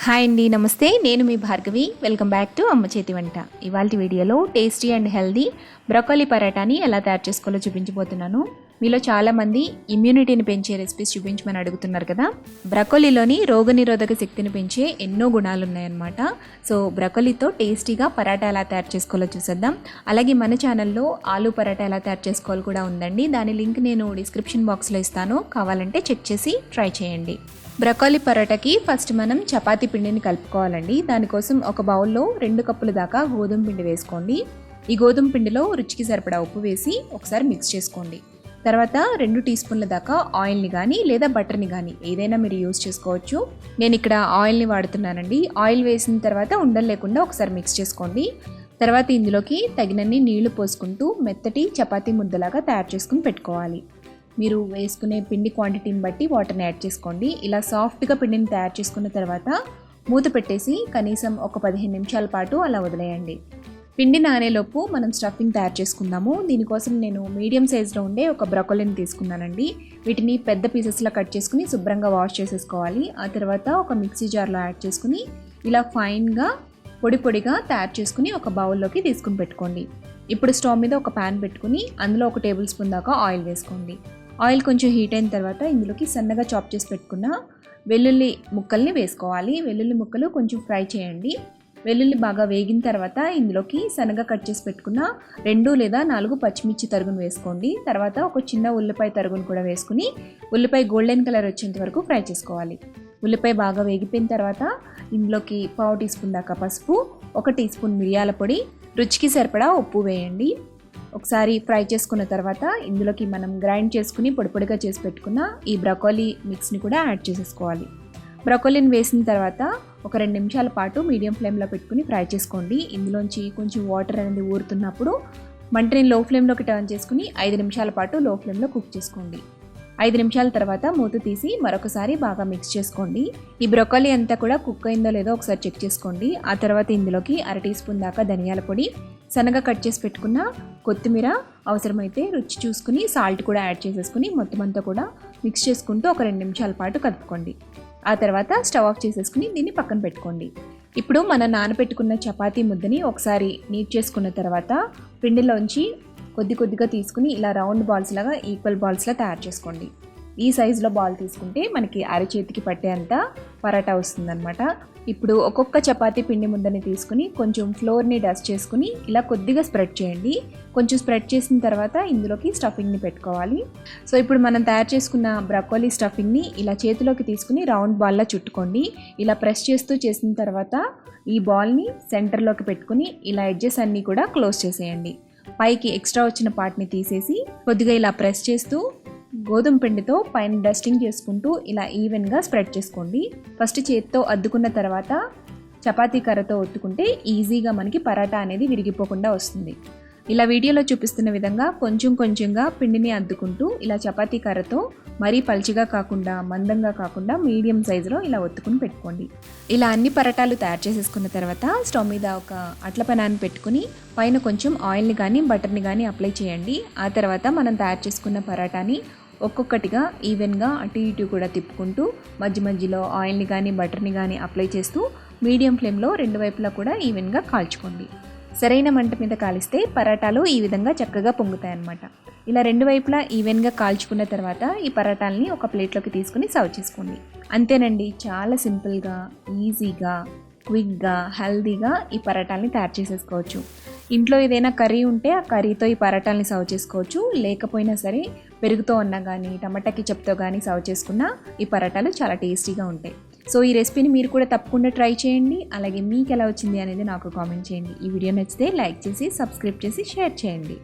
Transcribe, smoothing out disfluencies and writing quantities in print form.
Hi అండి, నమస్తే. నేను మీ భార్గవి. వెల్కమ్ బ్యాక్ టు అమ్మ చేతి వంట. ఇవాల్టి వీడియోలో టేస్టీ అండ్ హెల్దీ బ్రోకోలీ పరాటాని ఎలా తయారు చేసుకోవాలో చూపించబోతున్నాను. మీలో చాలామంది ఇమ్యూనిటీని పెంచే రెసిపీస్ చూపించమని అడుగుతున్నారు కదా. బ్రోకోలీలోని రోగనిరోధక శక్తిని పెంచే ఎన్నో గుణాలు ఉన్నాయన్నమాట. సో బ్రోకోలీతో టేస్టీగా పరాటా ఎలా తయారు చేసుకోవాలో చూసేద్దాం. అలాగే మన ఛానల్లో ఆలూ పరాటా ఎలా తయారు చేసుకోవాలో కూడా ఉందండి. దాని లింక్ నేను డిస్క్రిప్షన్ బాక్స్లో ఇస్తాను, కావాలంటే చెక్ చేసి ట్రై చేయండి. బ్రోకోలీ పరోటాకి ఫస్ట్ మనం చపాతీ పిండిని కలుపుకోవాలండి. దానికోసం ఒక బౌల్లో 2 కప్పుల దాకా గోధుమ పిండి వేసుకోండి. ఈ గోధుమ పిండిలో రుచికి సరిపడా ఉప్పు వేసి ఒకసారి మిక్స్ చేసుకోండి. తర్వాత 2 టీ స్పూన్ల దాకా ఆయిల్ని కానీ లేదా బటర్ని కానీ ఏదైనా మీరు యూజ్ చేసుకోవచ్చు. నేను ఇక్కడ ఆయిల్ని వాడుతున్నానండి. ఆయిల్ వేసిన తర్వాత ఉండలు లేకుండా ఒకసారి మిక్స్ చేసుకోండి. తర్వాత ఇందులోకి తగినన్ని నీళ్లు పోసుకుంటూ మెత్తటి చపాతీ ముద్దలాగా తయారు చేసుకుని పెట్టుకోవాలి. మీరు వేసుకునే పిండి క్వాంటిటీని బట్టి వాటర్ని యాడ్ చేసుకోండి. ఇలా సాఫ్ట్గా పిండిని తయారు చేసుకున్న తర్వాత మూత పెట్టేసి కనీసం ఒక 15 నిమిషాల పాటు అలా వదిలేయండి. పిండి నానేలోపు మనం స్టఫింగ్ తయారు చేసుకుందాము. దీనికోసం నేను మీడియం సైజులో ఉండే ఒక బ్రోకోలీని తీసుకున్నానండి. వీటిని పెద్ద పీసెస్లా కట్ చేసుకుని శుభ్రంగా వాష్ చేసేసుకోవాలి. ఆ తర్వాత ఒక మిక్సీ జార్లో యాడ్ చేసుకుని ఇలా ఫైన్గా పొడిగా తయారు చేసుకుని ఒక బౌల్లోకి తీసుకుని పెట్టుకోండి. ఇప్పుడు స్టవ్ మీద ఒక ప్యాన్ పెట్టుకుని అందులో 1 టేబుల్ స్పూన్ దాకా ఆయిల్ వేసుకోండి. ఆయిల్ కొంచెం హీట్ అయిన తర్వాత ఇందులోకి సన్నగా చాప్ చేసి పెట్టుకున్న వెల్లుల్లి ముక్కల్ని వేసుకోవాలి. వెల్లుల్లి ముక్కలు కొంచెం ఫ్రై చేయండి. వెల్లుల్లి బాగా వేగిన తర్వాత ఇందులోకి సన్నగా కట్ చేసి పెట్టుకున్న 2 లేదా 4 పచ్చిమిర్చి తరుగును వేసుకోండి. తర్వాత ఒక చిన్న ఉల్లిపాయ తరుగును కూడా వేసుకుని ఉల్లిపాయ గోల్డెన్ కలర్ వచ్చేంత వరకు ఫ్రై చేసుకోవాలి. ఉల్లిపాయ బాగా వేగిపోయిన తర్వాత ఇందులోకి 1/2 టీ స్పూన్ దాకా పసుపు, 1 టీ స్పూన్ మిరియాల పొడి, రుచికి సరిపడా ఉప్పు వేయండి. ఒకసారి ఫ్రై చేసుకున్న తర్వాత ఇందులోకి మనం గ్రైండ్ చేసుకుని పొడిగా చేసి పెట్టుకున్న ఈ బ్రోకోలీ మిక్స్ని కూడా యాడ్ చేసేసుకోవాలి. బ్రోకోలీని వేసిన తర్వాత ఒక 2 నిమిషాల పాటు మీడియం ఫ్లేమ్లో పెట్టుకుని ఫ్రై చేసుకోండి. ఇందులోంచి కొంచెం వాటర్ అనేది ఊరుతున్నప్పుడు మంటని లో ఫ్లేమ్లోకి టర్న్ చేసుకుని 5 నిమిషాల పాటు లో ఫ్లేమ్లో కుక్ చేసుకోండి. 5 నిమిషాల తర్వాత మూత తీసి మరొకసారి బాగా మిక్స్ చేసుకోండి. ఈ బ్రోకోలీ అంతా కూడా కుక్ అయిందో లేదో ఒకసారి చెక్ చేసుకోండి. ఆ తర్వాత ఇందులోకి 1/2 టీ స్పూన్ దాకా ధనియాల పొడి, సన్నగా కట్ చేసి పెట్టుకున్న కొత్తిమీర, అవసరమైతే రుచి చూసుకుని సాల్ట్ కూడా యాడ్ చేసేసుకుని మొత్తం అంతా కూడా మిక్స్ చేసుకుంటూ ఒక 2 నిమిషాల పాటు కలుపుకోండి. ఆ తర్వాత స్టవ్ ఆఫ్ చేసేసుకుని దీన్ని పక్కన పెట్టుకోండి. ఇప్పుడు మనం నానబెట్టుకున్న చపాతీ ముద్దని ఒకసారి నీట్ చేసుకున్న తర్వాత పిండిలోంచి కొద్దిగా తీసుకుని ఇలా రౌండ్ బాల్స్ లాగా ఈక్వల్ బాల్స్లా తయారు చేసుకోండి. ఈ సైజులో బాల్ తీసుకుంటే మనకి అరచేతికి పట్టేంత పరాటా వస్తుందన్నమాట. ఇప్పుడు ఒక్కొక్క చపాతీ పిండి ముద్దని తీసుకుని కొంచెం ఫ్లోర్ని డస్ట్ చేసుకుని ఇలా కొద్దిగా స్ప్రెడ్ చేయండి. కొంచెం స్ప్రెడ్ చేసిన తర్వాత ఇందులోకి స్టఫింగ్ని పెట్టుకోవాలి. సో ఇప్పుడు మనం తయారు చేసుకున్న బ్రోకోలీ స్టఫింగ్ని ఇలా చేతిలోకి తీసుకుని రౌండ్ బాల్లా చుట్టుకోండి. ఇలా ప్రెస్ చేస్తూ చేసిన తర్వాత ఈ బాల్ని సెంటర్లోకి పెట్టుకుని ఇలా ఎడ్జెస్ అన్నీ కూడా క్లోజ్ చేసేయండి. పైకి ఎక్స్ట్రా వచ్చిన పార్ట్ని తీసేసి కొద్దిగా ఇలా ప్రెస్ చేస్తూ గోధుమ పిండితో పైన డస్టింగ్ చేసుకుంటూ ఇలా ఈవెన్గా స్ప్రెడ్ చేసుకోండి. ఫస్ట్ చేతితో అద్దుకున్న తర్వాత చపాతీ కర్రతో ఒత్తుకుంటే ఈజీగా మనకి పరాటా అనేది విరిగిపోకుండా వస్తుంది. ఇలా వీడియోలో చూపిస్తున్న విధంగా కొంచెంగా పిండిని అద్దుకుంటూ ఇలా చపాతీ కర్రతో మరీ పల్చిగా కాకుండా మందంగా కాకుండా మీడియం సైజులో ఇలా ఒత్తుకుని పెట్టుకోండి. ఇలా అన్ని పరాటాలు తయారు చేసేసుకున్న తర్వాత స్టవ్ మీద ఒక అట్ల పెనాన్ని పెట్టుకుని పైన కొంచెం ఆయిల్ని కానీ బటర్ని కానీ అప్లై చేయండి. ఆ తర్వాత మనం తయారు చేసుకున్న పరాటాని ఒక్కొక్కటిగా ఈవెన్గా అటు ఇటు కూడా తిప్పుకుంటూ మధ్యలో ఆయిల్ని కానీ బటర్ని కానీ అప్లై చేస్తూ మీడియం ఫ్లేమ్లో 2 వైపులా కూడా ఈవెన్గా కాల్చుకోండి. సరైన మంట మీద కాలిస్తే పరాటాలు ఈ విధంగా చక్కగా పొంగుతాయన్నమాట. ఇలా 2 వైపులా ఈవెన్గా కాల్చుకున్న తర్వాత ఈ పరాటాలని ఒక ప్లేట్లోకి తీసుకుని సర్వ్ చేసుకోండి. అంతేనండి, చాలా సింపుల్గా, ఈజీగా, క్విక్గా, హెల్దీగా ఈ పరాటాలని తయారు చేసేసుకోవచ్చు. ఇంట్లో ఏదైనా కర్రీ ఉంటే ఆ కర్రీతో ఈ పరాటాలని సర్వ్ చేసుకోవచ్చు. లేకపోయినా సరే పెరుగుతో ఉన్నా కానీ టమాటా కెచప్తో కానీ సర్వ్ చేసుకున్నా ఈ పరాటాలు చాలా టేస్టీగా ఉంటాయి. సో ఈ రెసిపీని మీరు కూడా తప్పకుండా ట్రై చేయండి. అలాగే మీకు ఎలా వచ్చింది అనేది నాకు కామెంట్ చేయండి. ఈ వీడియో నచ్చితే లైక్ చేసి సబ్స్క్రైబ్ చేసి షేర్ చేయండి.